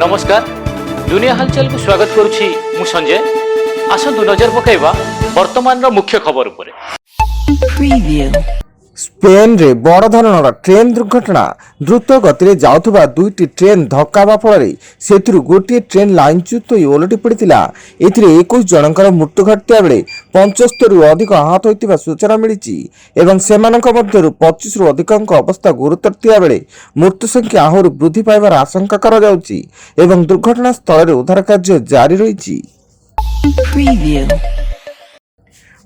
नमस्कार दुनिया हालचाल को स्वागत करुछि मु संजय। आसतु नजर पकाइबा वर्तमान मुख्य खबर उपरे। स्पेन रे बड़ धरणर ट्रेन दुर्घटना। द्रुत गति जाउथबा दुईटी ट्रेन धक्का हेबा फल सेथिरु गोटे ट्रेन लाइनच्युत होई ओलटि पड़िथिला। एथिरे 21 जनकर मृत्यु घटिया बेले 75 रु अधिक आहत होइतिबा सूचना मिलिछि एवं सेमानक मध्यरु 25 रु अधिकक अवस्था गुरुतर थिया बेले मृत्यु संख्या आहुरि वृद्धि पाइबार आशंका करा जाउछि एवं दुर्घटना स्थल रे उद्धार कार्य जारी रहिछि।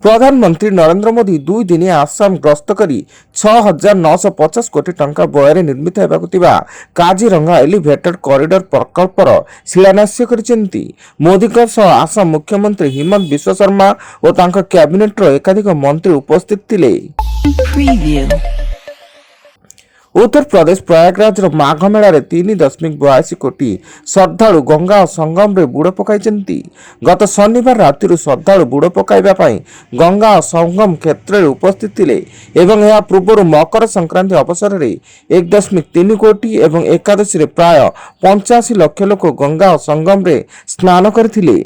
प्रधानमंत्री नरेंद्र मोदी 2 दिन आसाम गस्त करी 6,950 कोटी टंका व्यय निर्मित होगा काजीरंगा एलिवेटेड कॉरिडोर प्रकल्पर शिलान्यास करिसेंती। मोदी आसाम मुख्यमंत्री हिमंत बिश्व शर्मा और कैबिनेट एकाधिक मंत्री उपस्थित थिले। उत्तर प्रदेश प्रयागराज माघ मेला 3.82 कोटी श्रद्धालु गंगा और संगम रे बुड़ पकाई। गत शनिवार राति श्रद्धालु बुड़ पकाइबा पई गंगा और संगम क्षेत्र में उपस्थित थिले एवं यह पूर्व मकर संक्रांति अवसर में 1.3 कोटी एवं एकादशी रे प्राय 85 लाख लोक गंगा और संगम रे स्नान करथिले।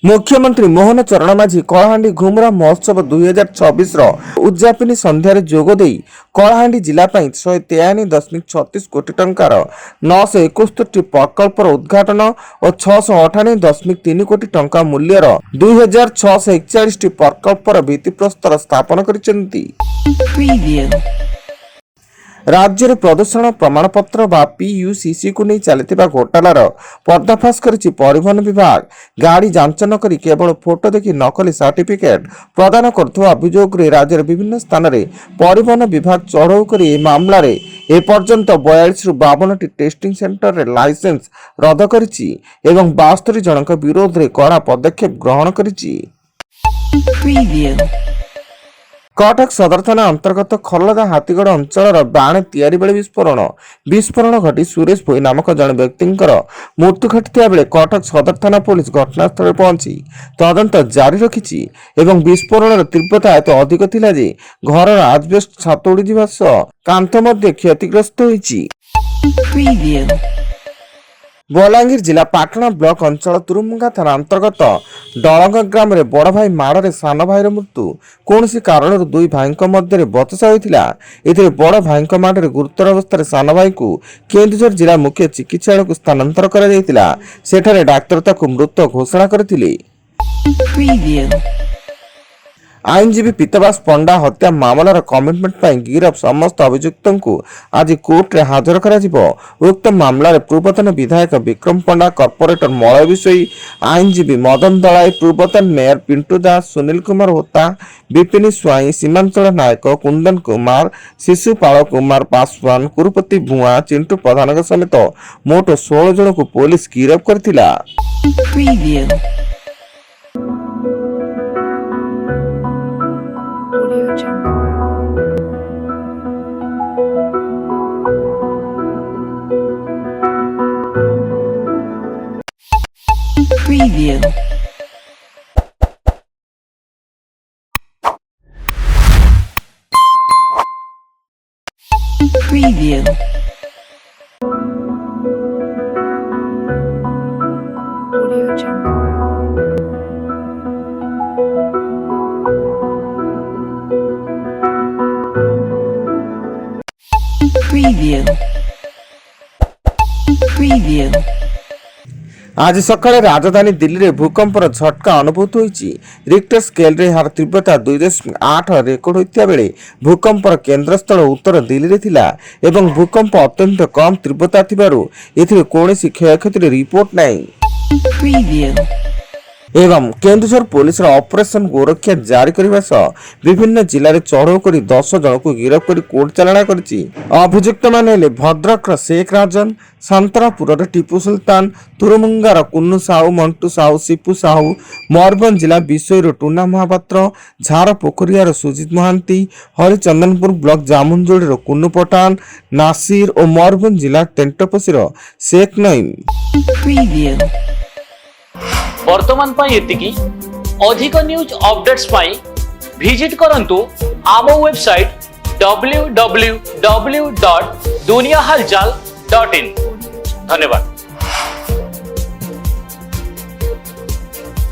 मुख्यमंत्री मोहन चरण माझी कलाहांडी घुमरा महोत्सव 2024 उद्यापनी संध्यारे जोगदे कलाहांडी जिला 153.36 कोटी टंकार 971 प्रकल्पर उद्घाटन और 698.3 कोटी टंका मूल्यर 2641 प्रकल्पर भित्तिप्रस्तर स्थापन करिसेंती। राज्य में प्रदूषण प्रमाणपत्र बा PUCC को नहीं चलता घोटालार पर्दाफाश करिछि परिवहन विभाग। गाड़ी जांच न करी केवल फोटो देखि नकली सर्टिफिकेट प्रदान करथुवा अभियोग रे राज्य रे विभिन्न स्थान रे परिवहन विभाग चढ़ऊ करी मामला रे एपर्यंत 42 रु 52 टेस्टिंग सेंटर रे लाइसेंस रद्द करिछि एवं 72 जनक विरोध रे कड़ा पदक्षेप ग्रहण करिछि। कटक सदर थाना अंतर्गत खलदा हाथीगढ़ अंचल बाणे तैयारी बेले विस्फोरण घटी सुरेश भोई नामक जन व्यक्ति मृत्यु घटी बेले कटक सदर थाना पुलिस घटनास्थल पहुंची तदंत जारी रखिछि एवं विस्फोरण तीव्रता एत अधिक थिला जे घर आजबेस्ट छात उड़ी जिबा सह कांथ मध्ये क्षतिग्रस्त होईछि। बलांगीर जिला पाटना ब्लॉक अंचल तुरुमुंगा थाना अंतर्गत डलंग ग्राम रे बड़ भाई माड़े सान भाईर मृत्यु कौनसी कारण दुई भाई मध्य बचसा होता। एथिरे बड़ भाई माड़े गुरुतर अवस्था सान भाई को केन्दुझर जिला मुख्य चिकित्सालय को स्थानांतर करा जायतिला। सेठारे डाक्तर ताकू मृत घोषणा करथिले। आईनजीवी पीतवास पंडा हत्या मामलार कमिटमेंट पर गिरफ समस्त अभियुक्तों को आज कोर्ट रे हाजर करा जिवो। उक्त मामलार पूर्वतन विधायक विक्रम पंडा, कॉर्पोरेटर मलय विषयी, आईनजीवी मदन दलाई, पूर्वतन मेयर पिंटू दास, सुनील कुमार होता, विपिन स्वाई, सीमांचल नायक, कुंदन कुमार, शिशुपाल कुमार पासवान, कुरुपति भुआ, चिंटू प्रधान समेत मोट 16 जन को police गिरफ करथिला। Preview. Audio Jungle. Preview. Preview. आज सकाळे राजधानी दिल्ली रे भूकंपर झटका अनुभूत होईछि। रिक्टर स्केल रे हार तीव्रता 2.8 रेकर्ड होइतिया बेले भूकंपर केंद्रस्थल उत्तर दिल्ली रे थिला एवं भूकंप अत्यंत कम तीव्रता थिबारु एथिरे कोनोसी क्षयक्षति रिपोर्ट नाही। एवं केन्दुझर पुलिस ऑपरेशन गोरक्षा जारी करने सह विभिन्न जिले में चढ़ऊ कर 10 जन को गिरफ्त कर कोर्ट चालाण करिछि। अभियुक्त माने भद्रक शेख राजन, संतरापुर टीपू सुल्तान, तुरुमुंगार कुन्नू साहू, मंटू साहू, सिपू साहू, मयूरभंज जिला विषय टूना महापात्र, झार पोखरियार सुजित महांती, हरिचंदनपुर ब्लॉक जामुनजोड़ी कुन्नू पठान, नासिर और मयूरभंज जिला टेंटपसीर शेख नईम। वर्तमान पाई एतिकी अधिक न्यूज अपडेट्स पाई विजिट करंतु आम वेबसाइट www.duniyahalchal.in। ଧନ୍ୟବାଦ।